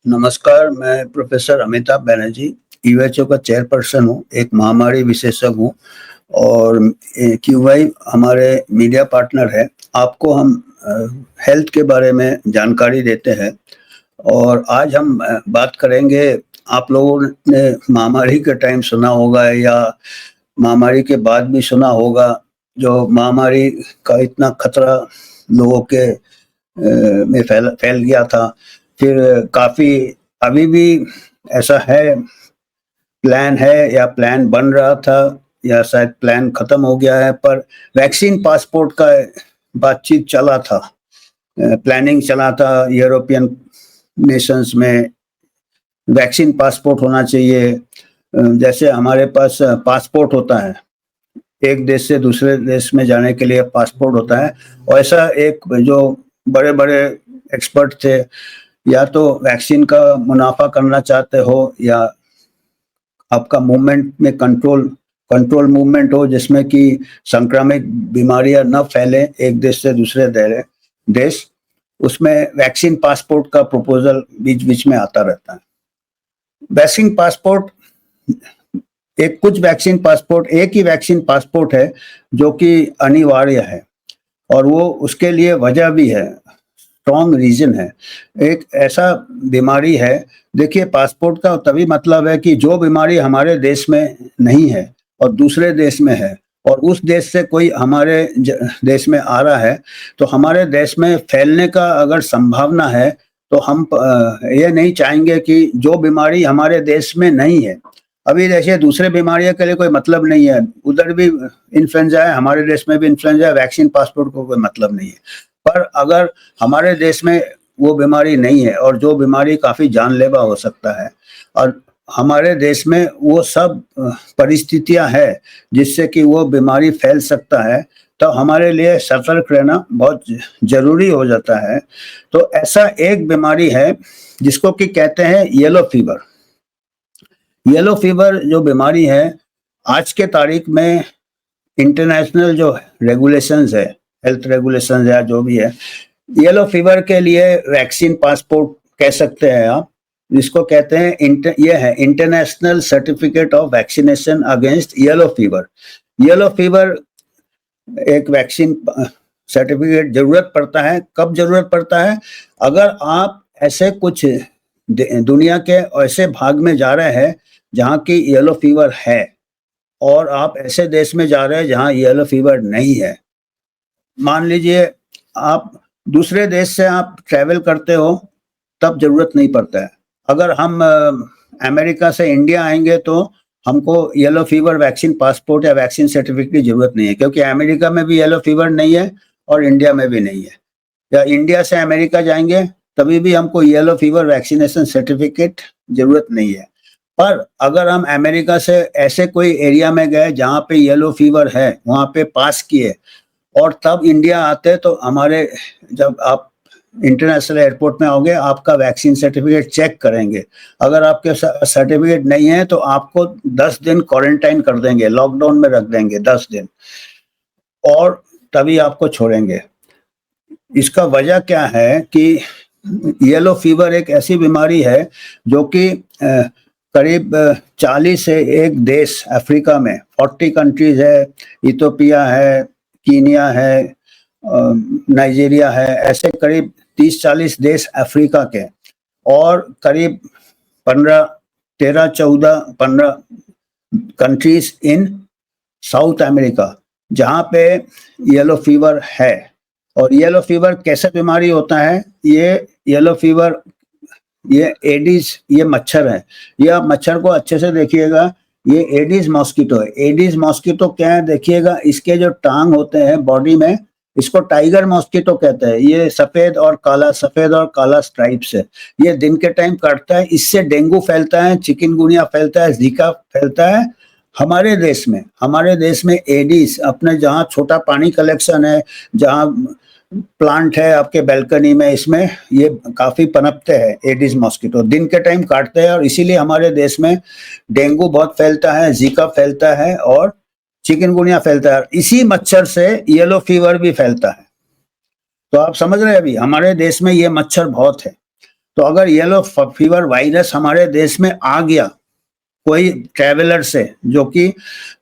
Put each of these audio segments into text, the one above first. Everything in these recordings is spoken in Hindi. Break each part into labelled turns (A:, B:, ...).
A: नमस्कार, मैं प्रोफ़ेसर अमिताभ बैनर्जी, यूएचओ का चेयरपर्सन हूँ, एक महामारी विशेषज्ञ हूँ और क्यूवाई हमारे मीडिया पार्टनर है। आपको हम हेल्थ के बारे में जानकारी देते हैं और आज हम बात करेंगे। आप लोगों ने महामारी के टाइम सुना होगा या महामारी के बाद भी सुना होगा, जो महामारी का इतना खतरा लोगों के में फैल गया था। फिर काफ़ी अभी भी ऐसा है, प्लान है या प्लान बन रहा था या शायद प्लान खत्म हो गया है, पर वैक्सीन पासपोर्ट का बातचीत चला था, प्लानिंग चला था यूरोपियन नेशंस में। वैक्सीन पासपोर्ट होना चाहिए। जैसे हमारे पास पासपोर्ट होता है, एक देश से दूसरे देश में जाने के लिए पासपोर्ट होता है, और ऐसा एक जो बड़े-बड़े एक्सपर्ट थे, या तो वैक्सीन का मुनाफा करना चाहते हो या आपका मूवमेंट में कंट्रोल मूवमेंट हो, जिसमें कि संक्रामक बीमारियां न फैले एक देश से दूसरे देश, उसमें वैक्सीन पासपोर्ट का प्रपोजल बीच-बीच में आता रहता है। वैक्सीन पासपोर्ट एक ही वैक्सीन पासपोर्ट है जो कि अनिवार्य है, और वो उसके लिए वजह भी है, स्ट्रॉन्ग रीजन है। एक ऐसा बीमारी है, देखिए पासपोर्ट का तभी मतलब है कि जो बीमारी हमारे देश में नहीं है और दूसरे देश में है, और उस देश से कोई हमारे देश में आ रहा है, तो हमारे देश में फैलने का अगर संभावना है, तो हम ये नहीं चाहेंगे कि जो बीमारी हमारे देश में नहीं है, अभी देखिए दूसरे बीमारियों के लिए कोई मतलब नहीं है, उधर भी इन्फ्लुएंजा है, हमारे देश में भी इन्फ्लुएंजा है, वैक्सीन पासपोर्ट को कोई मतलब नहीं है। पर अगर हमारे देश में वो बीमारी नहीं है और जो बीमारी काफ़ी जानलेवा हो सकता है, और हमारे देश में वो सब परिस्थितियां हैं जिससे कि वो बीमारी फैल सकता है, तो हमारे लिए सतर्क रहना बहुत ज़रूरी हो जाता है। तो ऐसा एक बीमारी है जिसको कि कहते हैं येलो फीवर। येलो फीवर जो बीमारी है, आज के तारीख में इंटरनेशनल जो रेगुलेशंस है, हेल्थ रेगुलेशंस या जो भी है, येलो फीवर के लिए वैक्सीन पासपोर्ट कह सकते हैं आप, जिसको कहते हैं ये है international certificate of vaccination against yellow fever. Yellow fever एक वैक्सीन सर्टिफिकेट जरूरत पड़ता है। कब जरूरत पड़ता है? अगर आप ऐसे कुछ दुनिया के ऐसे भाग में जा रहे हैं जहाँ की येलो फीवर है, और आप ऐसे देश में जा रहे हैं जहाँ येलो फीवर नहीं है। मान लीजिए आप दूसरे देश से आप ट्रैवल करते हो, तब जरूरत नहीं पड़ता है। अगर हम अमेरिका से इंडिया आएंगे तो हमको येलो फीवर वैक्सीन पासपोर्ट या वैक्सीन सर्टिफिकेट की जरूरत नहीं है, क्योंकि अमेरिका में भी येलो फीवर नहीं है और इंडिया में भी नहीं है। या इंडिया से अमेरिका जाएंगे तभी भी हमको येलो फीवर वैक्सीनेशन सर्टिफिकेट जरूरत नहीं है। पर अगर हम अमेरिका से ऐसे कोई एरिया में गए जहाँ पे येलो फीवर है, वहाँ पे पास किए और तब इंडिया आते, तो हमारे जब आप इंटरनेशनल एयरपोर्ट में आओगे, आपका वैक्सीन सर्टिफिकेट चेक करेंगे। अगर आपके सर्टिफिकेट नहीं है तो आपको 10 दिन क्वारंटाइन कर देंगे, लॉकडाउन में रख देंगे 10 दिन, और तभी आपको छोड़ेंगे। इसका वजह क्या है कि येलो फीवर एक ऐसी बीमारी है जो कि करीब 40 से एक देश अफ्रीका में, 40 कंट्रीज है, इथियोपिया है, कीनिया है, नाइजीरिया है, ऐसे करीब 30-40 देश अफ्रीका के, और करीब 15 कंट्रीज इन साउथ अमेरिका जहाँ पे येलो फीवर है। और येलो फीवर कैसे बीमारी होता है? ये येलो फीवर, ये एडिस, ये मच्छर है। ये आप मच्छर को अच्छे से देखिएगा, ये एडिस मॉस्किटो है। एडिस मॉस्किटो क्या है देखिएगा, इसके जो टांग होते हैं बॉडी में, इसको टाइगर मॉस्किटो कहते हैं। ये सफेद और काला स्ट्राइप्स है। ये दिन के टाइम काटता है, इससे डेंगू फैलता है, चिकनगुनिया फैलता है, जीका फैलता है। हमारे देश में एडिस, अपने जहाँ छोटा पानी कलेक्शन है, जहाँ प्लांट है आपके बैल्कनी में, इसमें ये काफी पनपते हैं एडिस मॉस्किटो, दिन के टाइम काटते हैं, और इसीलिए हमारे देश में डेंगू बहुत फैलता है, जीका फैलता है और चिकनगुनिया फैलता है। इसी मच्छर से येलो फीवर भी फैलता है। तो आप समझ रहे हैं, अभी हमारे देश में ये मच्छर बहुत है। तो अगर येलो फीवर वायरस हमारे देश में आ गया कोई ट्रेवलर से जो कि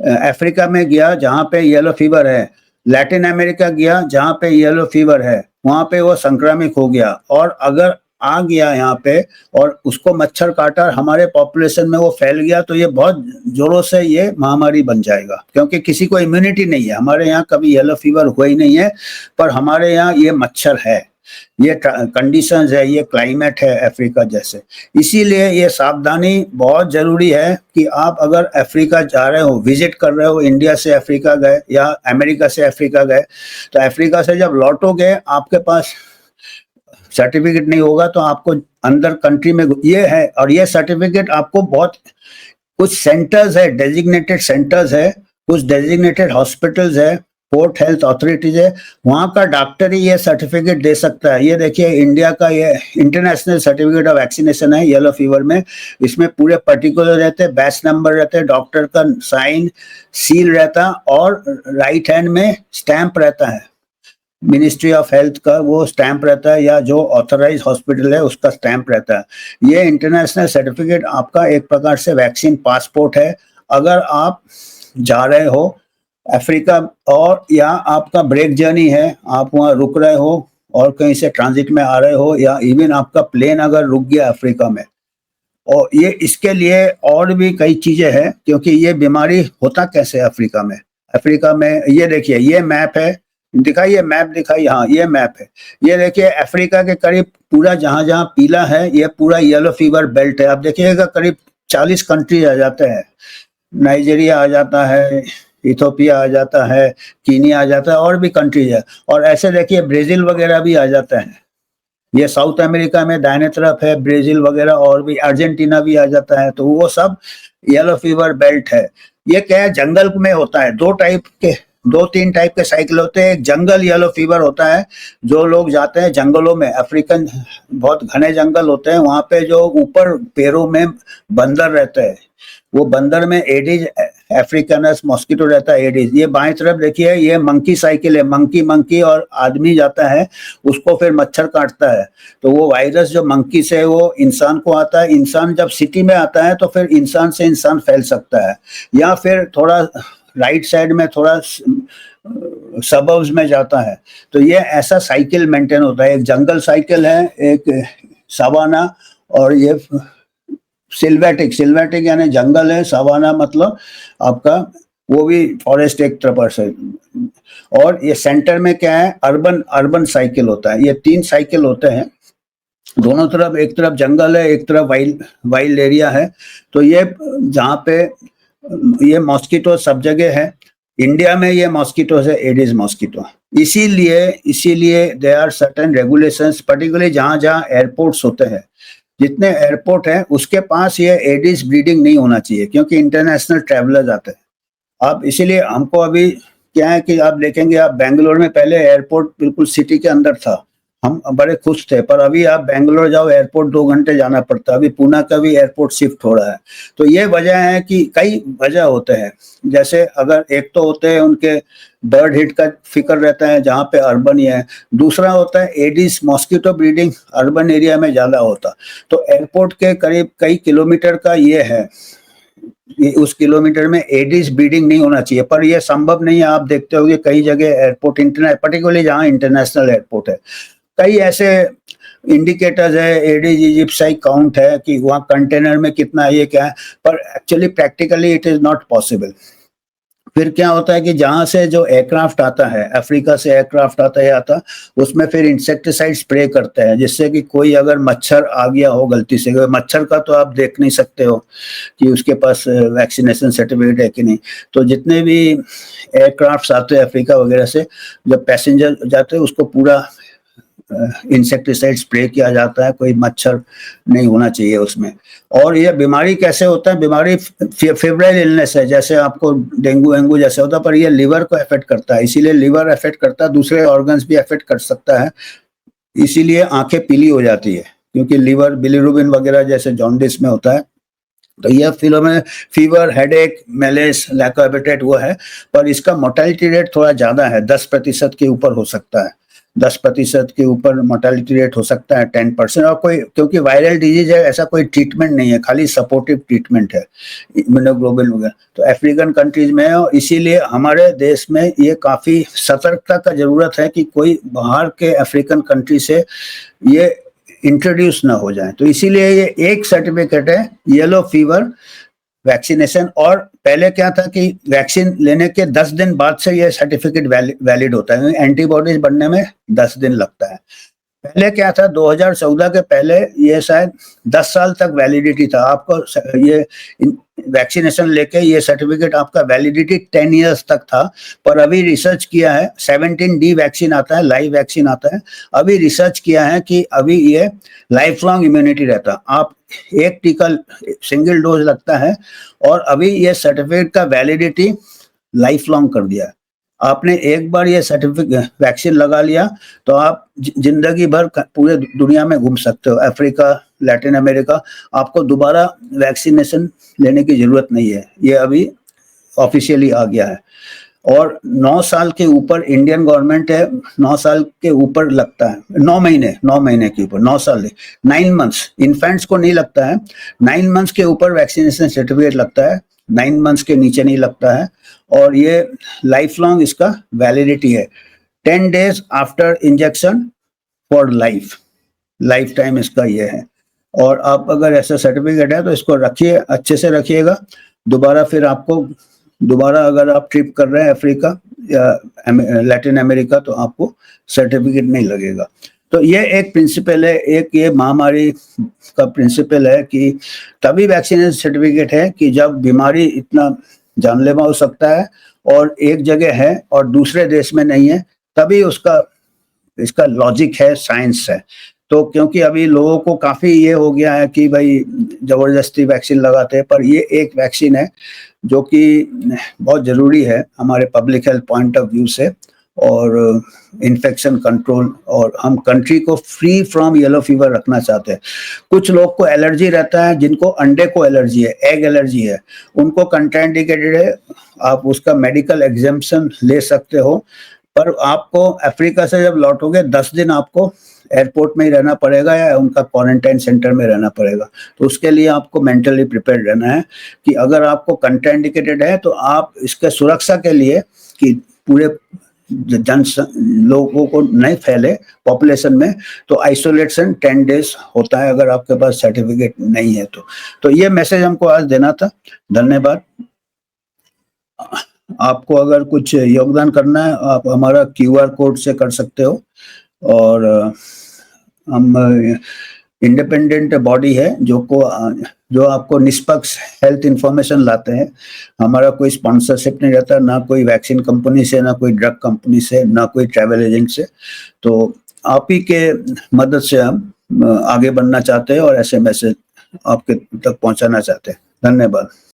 A: अफ्रीका में गया जहाँ पे येलो फीवर है, लैटिन अमेरिका गया जहाँ पे येलो फीवर है, वहाँ पे वो संक्रमित हो गया, और अगर आ गया यहाँ पे और उसको मच्छर काटा और हमारे पॉपुलेशन में वो फैल गया, तो ये बहुत जोरों से ये महामारी बन जाएगा, क्योंकि किसी को इम्यूनिटी नहीं है। हमारे यहाँ कभी येलो फीवर हुआ ही नहीं है, पर हमारे यहाँ ये मच्छर है, ये कंडीशंस है, ये क्लाइमेट है अफ्रीका जैसे। इसीलिए ये सावधानी बहुत जरूरी है कि आप अगर अफ्रीका जा रहे हो, विजिट कर रहे हो, इंडिया से अफ्रीका गए या अमेरिका से अफ्रीका गए, तो अफ्रीका से जब लौटोगे आपके पास सर्टिफिकेट नहीं होगा तो आपको अंदर कंट्री में ये है, और ये सर्टिफिकेट आपको बहुत कुछ सेंटर्स है, डेजिग्नेटेड सेंटर्स है, कुछ डेजिग्नेटेड हॉस्पिटल्स है, पोर्ट हेल्थ अथॉरिटीज है, वहां का डॉक्टर ही ये सर्टिफिकेट दे सकता है। ये देखिए इंडिया का ये इंटरनेशनल सर्टिफिकेट ऑफ वैक्सीनेशन है येलो फीवर में। इसमें पूरे पर्टिकुलर रहते हैं, बैच नंबर रहते हैं, डॉक्टर का साइन सील रहता, और राइट हैंड में स्टैंप रहता है, मिनिस्ट्री ऑफ हेल्थ का वो स्टैंप रहता है, या जो ऑथराइज हॉस्पिटल है उसका स्टैंप रहता है। ये इंटरनेशनल सर्टिफिकेट आपका एक प्रकार से वैक्सीन पासपोर्ट है। अगर आप जा रहे हो अफ्रीका, और या आपका ब्रेक जर्नी है, आप वहाँ रुक रहे हो और कहीं से ट्रांजिट में आ रहे हो, या इवन आपका प्लेन अगर रुक गया अफ्रीका में, और ये इसके लिए और भी कई चीजें हैं, क्योंकि ये बीमारी होता कैसे अफ्रीका में। अफ्रीका में ये देखिए, ये मैप है, दिखाइए मैप, दिखाइए, हाँ ये मैप है। ये देखिए अफ्रीका के करीब पूरा जहां जहां पीला है ये पूरा येलो फीवर बेल्ट है। आप देखिएगा करीब 40 कंट्री आ जाते हैं, नाइजीरिया आ जाता है, इथोपिया आ जाता है, कीनिया आ जाता है, और भी कंट्रीज है, और ऐसे देखिए ब्राजील वगैरह भी आ जाता है। ये साउथ अमेरिका में दाहिने तरफ है ब्राजील वगैरह, और भी अर्जेंटीना भी आ जाता है। तो वो सब येलो फीवर बेल्ट है। ये क्या है, जंगल में होता है, दो तीन टाइप के साइकिल होते हैं। एक जंगल येलो फीवर होता है, जो लोग जाते हैं जंगलों में, अफ्रीकन बहुत घने जंगल होते हैं, वहां पे जो ऊपर पेड़ों में बंदर रहते हैं, वो बंदर में एडिज अफ्रीकनस मॉस्किटो रहता है, एडिज। ये बाएं तरफ देखिए, ये मंकी साइकिल है, मंकी और आदमी जाता है, उसको फिर मच्छर काटता है, तो वो वायरस जो मंकी से वो इंसान को आता है, इंसान जब सिटी में आता है तो फिर इंसान से इंसान फैल सकता है। या फिर थोड़ा राइट साइड में थोड़ा सबर्ब्स में जाता है, तो ये ऐसा साइकिल मेंटेन होता है। एक जंगल साइकिल है, एक सवाना, और ये सिल्वेटिक यानी जंगल है, सवाना मतलब आपका वो भी फॉरेस्ट एक तरफ से। और ये सेंटर में क्या है, अर्बन साइकिल होता है। ये 3 साइकिल होते हैं, दोनों तरफ, एक तरफ जंगल है, एक तरफ वाइल्ड एरिया है। तो ये जहाँ पे ये मॉस्किटो सब जगह है। इंडिया में ये मॉस्किटो है एडिस मॉस्किटो, इसीलिए there are certain regulations, particularly जहाँ जहाँ एयरपोर्ट्स होते हैं, जितने एयरपोर्ट हैं उसके पास ये एडिस ब्रीडिंग नहीं होना चाहिए, क्योंकि इंटरनेशनल ट्रैवलर्स आते हैं। अब इसीलिए हमको अभी क्या है कि आप देखेंगे, आप बेंगलोर में पहले एयरपोर्ट बिल्कुल सिटी के अंदर था, हम बड़े खुश थे, पर अभी आप बेंगलोर जाओ एयरपोर्ट 2 घंटे जाना पड़ता है। अभी पुणे का भी एयरपोर्ट शिफ्ट हो रहा है। तो ये वजह है कि कई वजह होते हैं, जैसे अगर एक तो होते हैं उनके बर्ड हिट का फिक्र रहता है जहाँ पे अर्बन ही है, दूसरा होता है Aedes mosquito breeding urban area में ज्यादा होता। तो एयरपोर्ट के करीब कई किलोमीटर का ये है, उस किलोमीटर में एडिस ब्रीडिंग नहीं होना चाहिए, पर यह संभव नहीं है। आप देखते होंगे कई जगह एयरपोर्ट पर्टिकुलरली जहाँ इंटरनेशनल एयरपोर्ट है, कई ऐसे इंडिकेटर्स है, एडिस इजिप्साई काउंट है कि वहाँ कंटेनर में कितना है, ये क्या है, पर actually practically it is not possible. फिर क्या होता है कि जहाँ से जो एयरक्राफ्ट आता है, अफ्रीका से एयरक्राफ्ट आता है, उसमें फिर इंसेक्टिसाइड स्प्रे करते हैं, जिससे कि कोई अगर मच्छर आ गया हो गलती से, मच्छर का तो आप देख नहीं सकते हो कि उसके पास वैक्सीनेशन सर्टिफिकेट है कि नहीं। तो जितने भी एयरक्राफ्ट आते हैं अफ्रीका वगैरह से, जब पैसेंजर जाते हैं उसको पूरा इंसेक्टिसाइड स्प्रे किया जाता है, कोई मच्छर नहीं होना चाहिए उसमें। और ये बीमारी कैसे होता है, बीमारी फेब्राइल इलनेस है, जैसे आपको डेंगू जैसे होता है, पर ये लिवर को अफेक्ट करता है, इसीलिए लिवर अफेक्ट करता है, दूसरे ऑर्गन्स भी अफेक्ट कर सकता है, इसीलिए आंखें पीली हो जाती है, क्योंकि लिवर बिलीरुबिन वगैरह जैसे जॉन्डिस में होता है। तो यह fever, headache, malaise, lack of appetite वो है, पर इसका मोर्टेलिटी रेट थोड़ा ज्यादा है, 10% के ऊपर हो सकता है। 10% के ऊपर मोर्टेलिटी रेट हो सकता है 10%, और कोई क्योंकि वायरल डिजीज है ऐसा कोई ट्रीटमेंट नहीं है, खाली सपोर्टिव ट्रीटमेंट है इम्यूनोग्लोबुलिन वगैरह। तो अफ्रीकन कंट्रीज में है और इसीलिए हमारे देश में ये काफ़ी सतर्कता का ज़रूरत है कि कोई बाहर के अफ्रीकन कंट्री से ये इंट्रोड्यूस ना हो जाए। तो इसीलिए ये एक सर्टिफिकेट है येलो फीवर वैक्सीनेशन। और पहले क्या था कि वैक्सीन लेने के 10 दिन बाद से ये सर्टिफिकेट वैलिड होता है, एंटीबॉडीज बनने में 10 दिन लगता है। पहले क्या था 2014 के पहले ये शायद 10 साल तक वैलिडिटी था, आपको ये वैक्सीनेशन लेके ये सर्टिफिकेट आपका वैलिडिटी 10 इयर्स तक था। पर अभी रिसर्च किया है, 17D वैक्सीन आता है, लाइव वैक्सीन आता है, अभी रिसर्च किया है कि अभी ये लाइफ लॉन्ग इम्यूनिटी रहता है, आप एक टीका सिंगल डोज लगता है और अभी ये सर्टिफिकेट का वैलिडिटी लाइफ लॉन्ग कर दिया है। आपने एक बार ये सर्टिफिकेट वैक्सीन लगा लिया तो आप जिंदगी भर पूरे दुनिया में घूम सकते हो, अफ्रीका, लैटिन अमेरिका, आपको दोबारा वैक्सीनेशन लेने की जरूरत नहीं है, ये अभी ऑफिशियली आ गया है। और 9 साल के ऊपर इंडियन गवर्नमेंट है, 9 साल के ऊपर लगता है, 9 महीने के ऊपर, 9 साल 9 मंथ्स, इन्फेंट्स को नहीं लगता है, 9 मंथ्स के ऊपर वैक्सीनेशन सर्टिफिकेट लगता है, 9 मंथ्स के नीचे नहीं लगता है। और ये लाइफ लॉन्ग इसका वैलिडिटी है, 10 days after injection for life time इसका ये है। और आप अगर ऐसा सर्टिफिकेट है तो इसको रखिए, अच्छे से रखिएगा, दोबारा फिर आपको दोबारा अगर आप ट्रिप कर रहे हैं अफ्रीका या लैटिन अमेरिका तो आपको सर्टिफिकेट नहीं लगेगा। तो ये एक प्रिंसिपल है, एक ये महामारी का प्रिंसिपल है कि तभी वैक्सीनेशन सर्टिफिकेट है कि जब बीमारी इतना जानलेवा हो सकता है और एक जगह है और दूसरे देश में नहीं है, तभी उसका इसका लॉजिक है, साइंस है। तो क्योंकि अभी लोगों को काफ़ी ये हो गया है कि भाई ज़बरदस्ती वैक्सीन लगाते हैं, पर ये एक वैक्सीन है जो कि बहुत ज़रूरी है हमारे public health point of view से, और इन्फेक्शन कंट्रोल, और हम कंट्री को फ्री फ्रॉम येलो फीवर रखना चाहते हैं। कुछ लोग को एलर्जी रहता है, जिनको अंडे को एलर्जी है, एग एलर्जी है, उनको कंट्राइंडिकेटेड है, आप उसका मेडिकल एग्जेम्पशन ले सकते हो। पर आपको अफ्रीका से जब लौटोगे 10 दिन आपको एयरपोर्ट में ही रहना पड़ेगा या उनका क्वारंटाइन सेंटर में रहना पड़ेगा। तो उसके लिए आपको मेंटली प्रिपेयर रहना है कि अगर आपको कंट्राइंडिकेटेड है तो आप इसके सुरक्षा के लिए कि पूरे लोगों को नहीं फैले पॉपुलेशन में, तो आइसोलेशन 10 डेज होता है अगर आपके पास सर्टिफिकेट नहीं है तो ये मैसेज हमको आज देना था। धन्यवाद। आपको अगर कुछ योगदान करना है आप हमारा QR कोड से कर सकते हो, और हम इंडिपेंडेंट बॉडी है जो आपको निष्पक्ष हेल्थ इंफॉर्मेशन लाते हैं। हमारा कोई स्पॉन्सरशिप नहीं रहता, ना कोई वैक्सीन कंपनी से, ना कोई ड्रग कंपनी से, ना कोई ट्रैवल एजेंट से। तो आप ही के मदद से हम आगे बढ़ना चाहते हैं और ऐसे मैसेज आपके तक पहुंचाना चाहते हैं। धन्यवाद।